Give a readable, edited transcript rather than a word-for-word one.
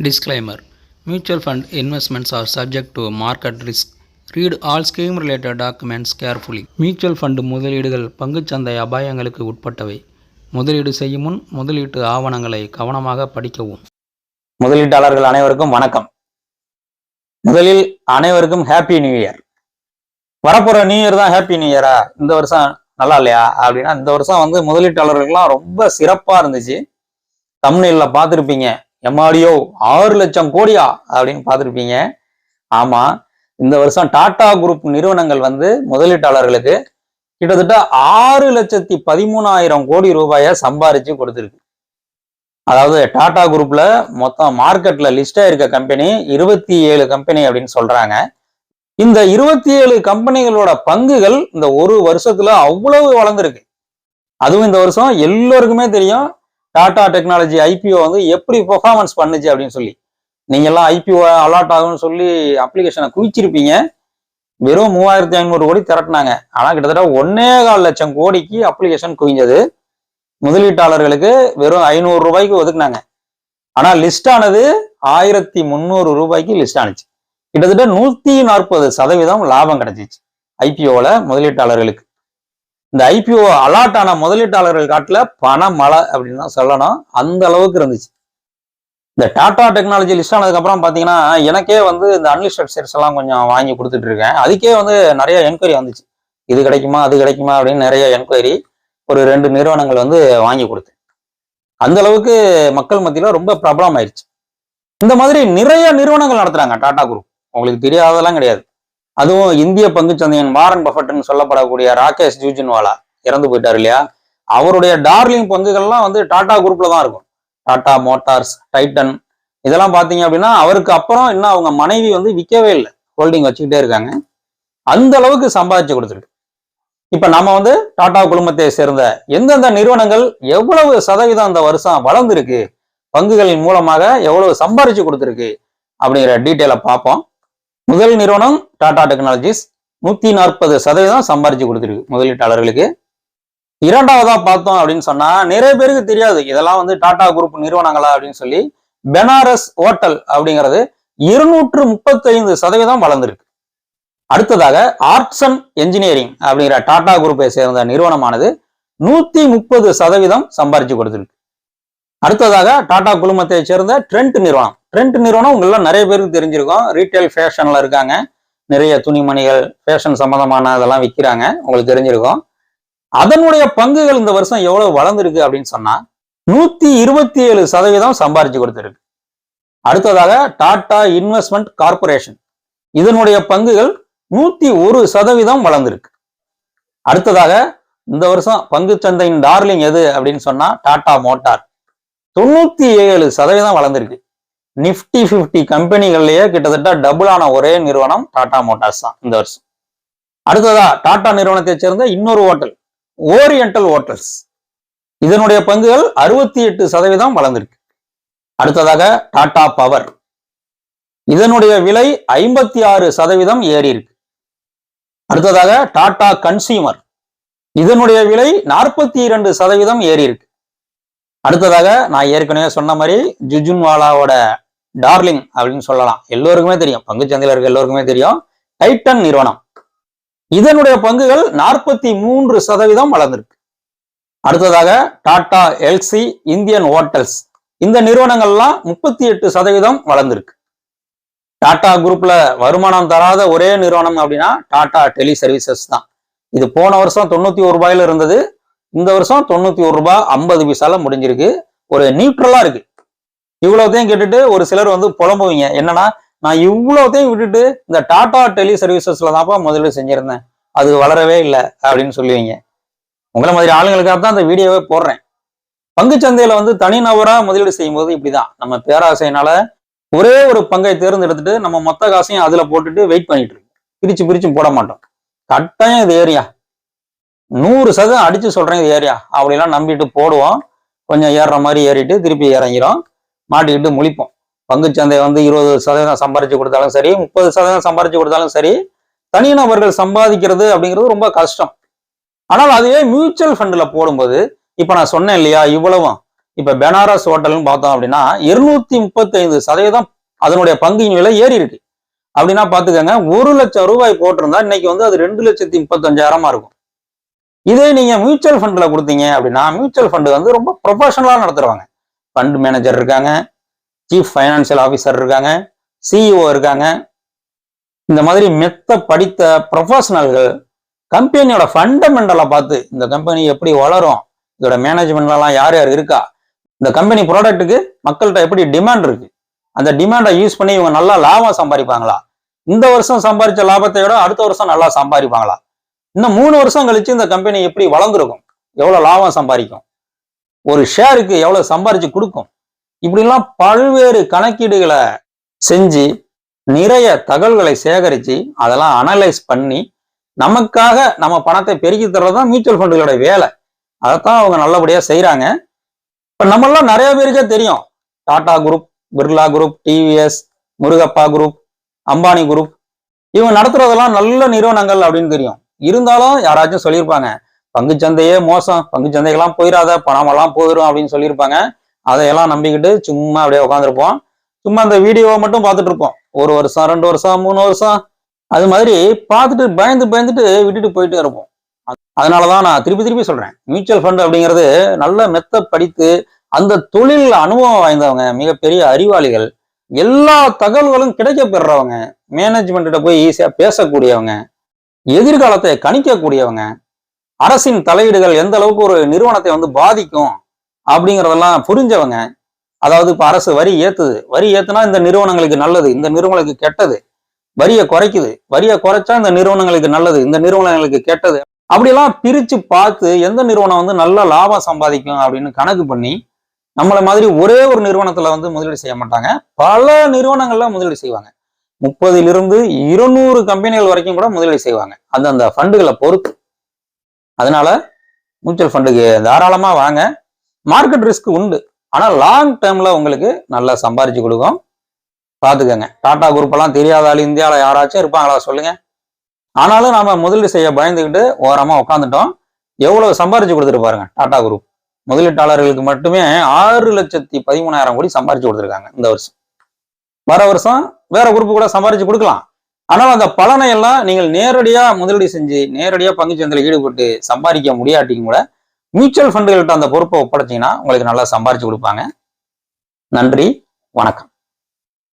Disclaimer: Mutual fund investments are subject to market risk. Read all scheme-related documents carefully. Mutual fund முதலீடுகள் பங்குச்சந்தை அபாயங்களுக்கு உட்பட்டவை. முதலீடு செய்யும் முன் முதலீட்டு ஆவணங்களை கவனமாக படிக்கவும். முதலீட்டாளர்கள் அனைவருக்கும் வணக்கம். முதலில் அனைவருக்கும் ஹாப்பி நியூ இயர். வரப்போற நியூ இயர் தான் ஹாப்பி நியூ இயரா? இந்த வருஷம் நல்லா இல்லையா அப்படின்னா, இந்த வருஷம் முதலீட்டாளர்களுக்கெல்லாம் ரொம்ப சிறப்பா இருந்துச்சு. தம்ப்நெயில்ல பார்த்துருப்பீங்க, எம்ஆடியோ 6 லட்சம் கோடியா அப்படின்னு பார்த்துருப்பீங்க. ஆமா, இந்த வருஷம் டாடா குரூப் நிறுவனங்கள் முதலீட்டாளர்களுக்கு கிட்டத்தட்ட 6,13,000 கோடி ரூபாயை சம்பாரிச்சு கொடுத்துருக்கு. அதாவது டாடா குரூப்ல மொத்தம் மார்க்கெட்ல லிஸ்டா இருக்க கம்பெனி 27 கம்பெனி அப்படின்னு சொல்றாங்க. இந்த 27 கம்பெனிகளோட பங்குகள் இந்த ஒரு வருஷத்துல அவ்வளவு வளர்ந்துருக்கு. அதுவும் இந்த வருஷம் எல்லோருக்குமே தெரியும் டாடா டெக்னாலஜி ஐபிஓ எப்படி பெர்ஃபார்மன்ஸ் பண்ணுச்சு அப்படின்னு சொல்லி. நீங்க எல்லாம் ஐபிஓ அலாட் ஆகும்னு சொல்லி அப்ளிகேஷனை குவிச்சிருப்பீங்க. வெறும் 3,500 கோடி திரட்டினாங்க. ஆனா கிட்டத்தட்ட 1.25 லட்சம் கோடிக்கு அப்ளிகேஷன் குவிஞ்சது. முதலீட்டாளர்களுக்கு வெறும் 500 ரூபாய்க்கு ஒதுக்குனாங்க. ஆனா லிஸ்ட் ஆனது 1,300 ரூபாய்க்கு லிஸ்ட் ஆனிச்சு. கிட்டத்தட்ட 140% லாபம் கிடைச்சிச்சு ஐபிஓல முதலீட்டாளர்களுக்கு. இந்த ஐபிஓ அலாட் ஆன முதலீட்டாளர்கள் காட்டுல பண மழை அப்படின்னு தான் சொல்லணும். அந்த அளவுக்கு இருந்துச்சு. இந்த டாடா டெக்னாலஜி லிஸ்ட் ஆனதுக்கு அப்புறம் பாத்தீங்கன்னா, எனக்கே இந்த அன்லிஸ்டட் ஷேர்ஸ் எல்லாம் கொஞ்சம் வாங்கி கொடுத்துட்டு இருக்கேன். அதுக்கே நிறைய என்கொயரி வந்துச்சு. இது கிடைக்குமா அது கிடைக்குமா அப்படின்னு நிறைய என்கொயரி. ஒரு 2 நிறுவனங்கள் வாங்கி கொடுத்தேன். அந்த அளவுக்கு மக்கள் மத்தியில ரொம்ப பிரபலம் ஆயிடுச்சு. இந்த மாதிரி நிறைய நிறுவனங்கள் நடத்துறாங்க டாடா குரூப். உங்களுக்கு தெரியாததெல்லாம் கிடையாது. அதுவும் இந்திய பங்குச்சந்தையின் வாரன் பஃபட்னு சொல்லப்படக்கூடிய ராகேஷ் ஜூஜுன்வாலா இறந்து போயிட்டாரு இல்லையா? அவருடைய டார்லிங் பங்குகள்லாம் டாடா குரூப்ல தான் இருக்கும். டாடா மோட்டார்ஸ், டைட்டன் இதெல்லாம் பாத்தீங்க அப்படின்னா, அவருக்கு அப்புறம் இன்னும் அவங்க மனைவி விற்கவே இல்லை, ஹோல்டிங் வச்சுக்கிட்டே இருக்காங்க. அந்த அளவுக்கு சம்பாதிச்சு கொடுத்துருக்கு. இப்ப நம்ம டாடா குழுமத்தை சேர்ந்த எந்தெந்த நிறுவனங்கள் எவ்வளவு சதவீதம் இந்த வருஷம் வளர்ந்துருக்கு, பங்குகளின் மூலமாக எவ்வளவு சம்பாதிச்சு கொடுத்துருக்கு அப்படிங்கிற டீட்டெயிலை பார்ப்போம். முதல் நிறுவனம் டாடா டெக்னாலஜிஸ் 140% சம்பாரிச்சு கொடுத்துருக்கு முதலீட்டாளர்களுக்கு. இரண்டாவதா பார்த்தோம் அப்படின்னு சொன்னா, நிறைய பேருக்கு தெரியாது இதெல்லாம் டாடா குரூப் நிறுவனங்களா அப்படின்னு சொல்லி. பெனாரஸ் ஹோட்டல் அப்படிங்கிறது 235% வளர்ந்துருக்கு. அடுத்ததாக ஆர்ட்சன் என்ஜினியரிங் அப்படிங்கிற டாடா குரூப்பை சேர்ந்த நிறுவனமானது 130% சம்பாரிச்சு கொடுத்துருக்கு. அடுத்ததாக டாடா குழுமத்தை சேர்ந்த ட்ரெண்ட் நிறுவனம். ட்ரெண்ட் நிறுவனம் உங்களெல்லாம் நிறைய பேருக்கு தெரிஞ்சிருக்கும். ரீட்டைல் ஃபேஷன்ல இருக்காங்க. நிறைய துணிமணிகள், ஃபேஷன் சம்பந்தமான அதெல்லாம் விற்கிறாங்க, உங்களுக்கு தெரிஞ்சிருக்கும். அதனுடைய பங்குகள் இந்த வருஷம் எவ்வளவு வளர்ந்துருக்கு அப்படின்னு சொன்னா 127% சம்பாரிச்சு கொடுத்துருக்கு. அடுத்ததாக டாடா இன்வெஸ்ட்மெண்ட் கார்பரேஷன், இதனுடைய பங்குகள் 101% வளர்ந்துருக்கு. அடுத்ததாக இந்த வருஷம் பங்குச்சந்தையின் டார்லிங் எது அப்படின்னு சொன்னா டாடா மோட்டார் 97% வளர்ந்துருக்கு. நிப்டி 50 கம்பெனிகள்லயே கிட்டத்தட்ட டபுள் ஆன ஒரே நிறுவனம் டாடா மோட்டார்ஸ் தான் இந்த வருஷம். அடுத்ததா டாடா நிறுவனத்தை சேர்ந்த இன்னொரு ஹோட்டல் ஓரியண்டல் ஹோட்டல்ஸ், இதனுடைய பங்குகள் 68% வளர்ந்திருக்கு. அடுத்ததாக டாடா பவர், இதனுடைய விலை 56% ஏறி இருக்கு. அடுத்ததாக டாடா கன்சியூமர், இதனுடைய விலை 42% ஏறி இருக்கு. அடுத்ததாக நான் ஏற்கனவே சொன்ன மாதிரி ஜுஜுன்வாலாவோட டார்லிங் அப்படின்னு சொல்லலாம், எல்லோருக்குமே தெரியும், பங்குச்சந்தையில் இருக்க எல்லோருக்குமே தெரியும், டைட்டன் நிறுவனம், இதனுடைய பங்குகள் 43% வளர்ந்திருக்கு. அடுத்ததாக டாடா எல்சி இந்தியன் ஹோட்டல்ஸ், இந்த நிறுவனங்கள்லாம் 38% வளர்ந்திருக்கு. டாடா குரூப்ல வருமானம் தராத ஒரே நிறுவனம் அப்படின்னா டாடா டெலி சர்வீசஸ் தான். இது போன வருஷம் 91 ரூபாயில இருந்தது. இந்த வருஷம் 91 ரூபாய் 50 பைசால முடிஞ்சிருக்கு. ஒரு நியூட்ரலா இருக்கு. இவ்வளவுத்தையும் கேட்டுட்டு ஒரு சிலர் புலம்புவீங்க, என்னன்னா நான் இவ்வளவுத்தையும் விட்டுட்டு இந்த டாடா டெலி சர்வீசஸ்ல தான்ப்பா முதலீடு செஞ்சிருந்தேன், அது வளரவே இல்லை அப்படின்னு சொல்லுவீங்க. உங்களை மாதிரி ஆளுங்களுக்காக தான் அந்த வீடியோவே போடுறேன். பங்குச்சந்தையில தனிநபரா முதலீடு செய்யும் போது இப்படிதான், நம்ம பேராசையினால ஒரே ஒரு பங்கை தேர்ந்தெடுத்துட்டு நம்ம மொத்த காசையும் அதுல போட்டுட்டு வெயிட் பண்ணிட்டு இருக்கோம். பிரிச்சு போட மாட்டோம். கட்டாயம் இது ஏரியா 100% அடிச்சு சொல்றேன், இது ஏரியா அப்படிலாம் நம்பிட்டு போடுவோம். கொஞ்சம் ஏறுற மாதிரி ஏறிட்டு திருப்பி இறங்கிறோம், மாட்டிக்கிட்டு முழிப்போம். பங்குச்சந்தை 20% சம்பாரிச்சு கொடுத்தாலும் சரி, 30% சம்பாரிச்சு கொடுத்தாலும் சரி, தனிநபர்கள் சம்பாதிக்கிறது அப்படிங்கிறது ரொம்ப கஷ்டம். ஆனால் அதுவே மியூச்சுவல் ஃபண்ட்ல போடும்போது, இப்ப நான் சொன்னேன் இல்லையா, இவ்வளவும் இப்ப பெனாரஸ் ஹோட்டல்னு பார்த்தோம் அப்படின்னா 235% அதனுடைய பங்கின் விலை ஏறி இருக்கு. அப்படின்னா பாத்துக்கோங்க, 1 லட்சம் ரூபாய் போட்டிருந்தா இன்னைக்கு வந்து அது 2,35,000 இருக்கும். இதே நீங்க மியூச்சுவல் ஃபண்ட்ல கொடுத்தீங்க அப்படின்னா, மியூச்சுவல் ஃபண்ட் வந்து ரொம்ப ப்ரொஃபஷனலா நடத்துருவாங்க. ஃபண்ட் மேனேஜர் இருக்காங்க, சீஃப் ஃபைனான்சியல் ஆஃபீஸர் இருக்காங்க, சிஇஓ இருக்காங்க. இந்த மாதிரி மெத்த படித்த ப்ரொஃபஷனல்கள் கம்பெனியோட ஃபண்டமெண்டலை பார்த்து இந்த கம்பெனி எப்படி வளரும், இதோட மேனேஜ்மெண்ட்லாம் யார் யார் இருக்கா, இந்த கம்பெனி ப்ராடக்ட்டுக்கு மக்கள்கிட்ட எப்படி டிமாண்ட் இருக்கு, அந்த டிமாண்டை யூஸ் பண்ணி இவங்க நல்லா லாபம் சம்பாதிப்பாங்களா, இந்த வருஷம் சம்பாதிச்ச லாபத்தை விட அடுத்த வருஷம் நல்லா சம்பாதிப்பாங்களா, இன்னும் 3 வருஷம் கழிச்சு இந்த கம்பெனி எப்படி வளர்ந்துருக்கும், எவ்வளவு லாபம் சம்பாதிக்கும், ஒரு ஷேருக்கு எவ்வளவு சம்பாதிச்சு கொடுக்கும், இப்படிலாம் பல்வேறு கணக்கீடுகளை செஞ்சு நிறைய தகவல்களை சேகரிச்சு அதெல்லாம் அனலைஸ் பண்ணி நமக்காக நம்ம பணத்தை பெருக்கி தர்றதுதான் மியூச்சுவல் ஃபண்டுகளோட வேலை. அதைத்தான் அவங்க நல்லபடியா செய்யறாங்க. இப்ப நம்மளாம் நிறைய பேருக்கே தெரியும், Tata group, Birla group, TVS, Murugappa group, Ambani group, இவங்க நடத்துறதெல்லாம் நல்ல நிறுவனங்கள் அப்படின்னு தெரியும். இருந்தாலும் யாராச்சும் சொல்லியிருப்பாங்க, பங்குச்சந்தையே மோசம், பங்குச்சந்தைகள்லாம் போயிடாத, பணமெல்லாம் போயிடும் அப்படின்னு சொல்லியிருப்பாங்க. அதையெல்லாம் நம்பிக்கிட்டு சும்மா அப்படியே உட்காந்துருப்போம். சும்மா அந்த வீடியோவை மட்டும் பார்த்துட்டு இருப்போம். 1 வருஷம், 2 வருஷம், 3 வருஷம், அது மாதிரி பார்த்துட்டு பயந்துட்டு விட்டுட்டு போயிட்டே இருப்போம். அதனாலதான் நான் திருப்பி சொல்றேன், மியூச்சுவல் ஃபண்ட் அப்படிங்கிறது நல்ல மெத்த படித்து அந்த தொழில் அனுபவம் வாய்ந்தவங்க, மிகப்பெரிய அறிவாளிகள், எல்லா தகவல்களும் கிடைக்க பெறுறவங்க, மேனேஜ்மெண்ட்ட போய் ஈஸியா பேசக்கூடியவங்க, எதிர்காலத்தை கணிக்கக்கூடியவங்க, அரசின் தலையீடுகள் எந்த அளவுக்கு ஒரு நிறுவனத்தை வந்து பாதிக்கும் அப்படிங்கிறதெல்லாம் புரிஞ்சவங்க. அதாவது இப்ப அரசு வரி ஏத்துது, வரி ஏத்துனா இந்த நிறுவனங்களுக்கு நல்லது, இந்த நிறுவனங்களுக்கு கெட்டது, வரியை குறைக்குது, வரியை குறைச்சா இந்த நிறுவனங்களுக்கு நல்லது, இந்த நிறுவனங்களுக்கு கெட்டது, அப்படியெல்லாம் பிரிச்சு பார்த்து எந்த நிறுவனம் வந்து நல்ல லாபம் சம்பாதிக்கும் அப்படின்னு கணக்கு பண்ணி நம்மள மாதிரி ஒரே ஒரு நிறுவனத்துல வந்து முதலீடு செய்ய மாட்டாங்க, பல நிறுவனங்கள்ல முதலீடு செய்வாங்க. 30 to 200 கம்பெனிகள் வரைக்கும் கூட முதலீடு செய்வாங்க, அந்த ஃபண்டுகளை பொறுத்து. அதனால மியூச்சுவல் ஃபண்டுக்கு தாராளமா வாங்க. மார்க்கெட் ரிஸ்க் உண்டு, ஆனா லாங் டேர்ம்ல உங்களுக்கு நல்லா சம்பாரிச்சு கொடுக்கும். பாத்துக்கங்க. டாடா குரூப் எல்லாம் தெரியாத ஆள் இந்தியாவில யாராச்சும் இருப்பாங்களா சொல்லுங்க? ஆனாலும் நாம முதலீடு செய்ய பயந்துக்கிட்டு ஓரமா உட்காந்துட்டோம். எவ்வளவு சம்பாரிச்சு கொடுத்துட்டு பாருங்க. டாடா குரூப் முதலீட்டாளர்களுக்கு மட்டுமே 6,13,000 கோடி சம்பாரிச்சு கொடுத்துருக்காங்க இந்த வருஷம். வர வருஷம் வேற குரூப் கூட சம்பாரிச்சு கொடுக்கலாம். ஆனால் அந்த பலனை எல்லாம் நீங்கள் நேரடியா முதலீடு செஞ்சு நேரடியா பங்குச்சந்தையில் ஈடுபட்டு சம்பாதிக்க முடியாட்டியும் கூட மியூச்சுவல் ஃபண்டுகள்கிட்ட அந்த பொறுப்பை ஒப்படைச்சிங்கன்னா உங்களுக்கு நல்லா சம்பாரிச்சு கொடுப்பாங்க. நன்றி, வணக்கம்.